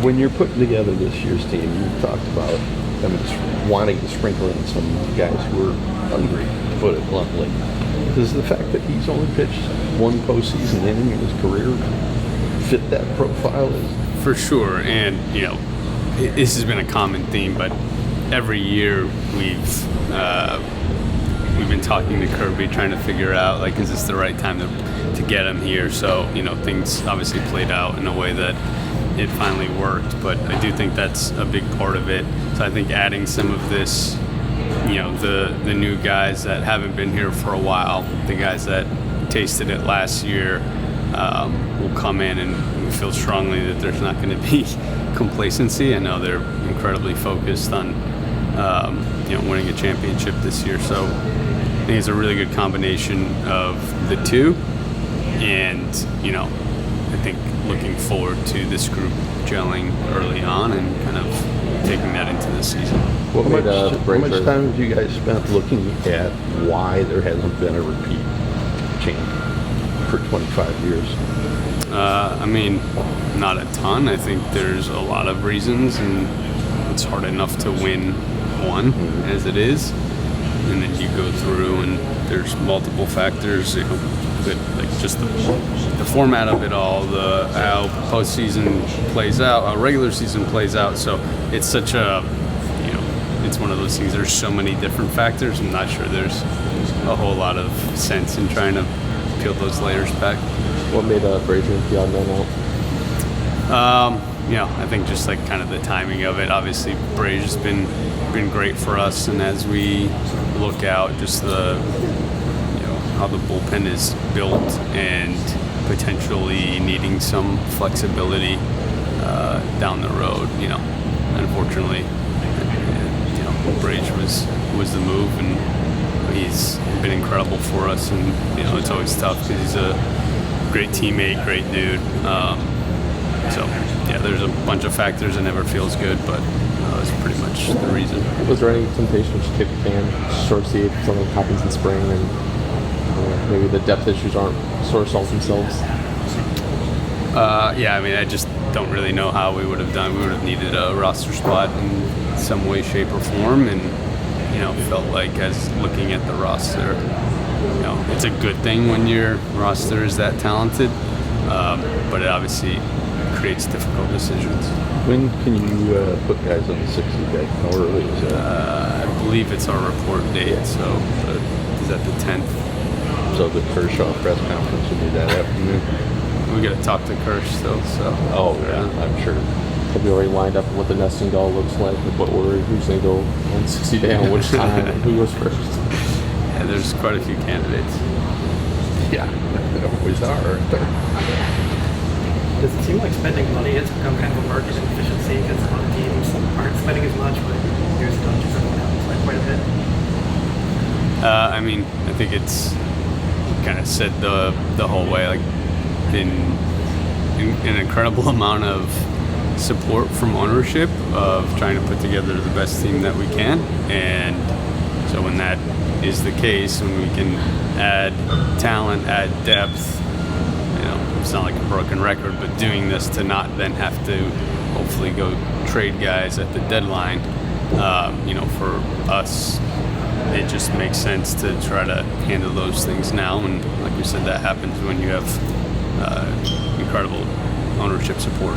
When you're putting together this year's team, you talked about wanting to sprinkle in some guys who are hungry, to put it bluntly. Does the fact that he's only pitched one postseason inning in his career fit that profile? For sure, and this has been a common theme, but every year we've been talking to Kirby, trying to figure out, like, is this the right time to get him here? So, things obviously played out in a way that it finally worked, but I do think that's a big part of it. So I think adding some of this, the new guys that haven't been here for a while, the guys that tasted it last year, will come in, and we feel strongly that there's not going to be complacency. I know they're incredibly focused on winning a championship this year, so I think it's a really good combination of the two, and I think looking forward to this group gelling early on and kind of taking that into the season. How much time have you guys spent looking at why there hasn't been a repeat champ for 25 years? Not a ton. I think there's a lot of reasons, and it's hard enough to win one as it is. And then you go through, and there's multiple factors, just the format of it all, how postseason plays out, how regular season plays out. So it's such a, it's one of those things. There's so many different factors. I'm not sure there's a whole lot of sense in trying to peel those layers back. What made Brasier the odd man out? I think just like kind of the timing of it. Obviously, Brasier's been great for us, and as we look out, just the how the bullpen is built and potentially needing some flexibility down the road. Unfortunately, Brasier was the move, and he's been incredible for us. And it's always tough because he's a great teammate, great dude. So there's a bunch of factors. It never feels good, but that's pretty much the reason. Was there any temptation to kick the can, sort of see if something happens in spring, and maybe the depth issues aren't sort of solved themselves? I just don't really know how we would have done. We would have needed a roster spot in some way, shape, or form, and felt like, as looking at the roster, it's a good thing when your roster is that talented, but it obviously creates difficult decisions. When can you put guys on the 60 day? How early is that? I believe it's our report date, so is that the 10th? So the Kershaw press conference will be that afternoon? We got to talk to Kirsch still, so. Oh, yeah, I'm sure. Have you already lined up what the nesting doll looks like, with what order, who's going to go on 60 day, on which time, and who goes first? Yeah, there's quite a few candidates. Yeah, there always are, aren't there? Does it seem like spending money has become kind of a market inefficiency because a lot of teams aren't spending as much, but here's the Dodgers everyone else like quite a bit? I think it's kind of said the whole way, like an incredible amount of support from ownership of trying to put together the best team that we can, and so when that is the case, when we can add talent, add depth, it's not like a broken record, but doing this to not then have to hopefully go trade guys at the deadline, for us, it just makes sense to try to handle those things now. And like you said, that happens when you have incredible ownership support.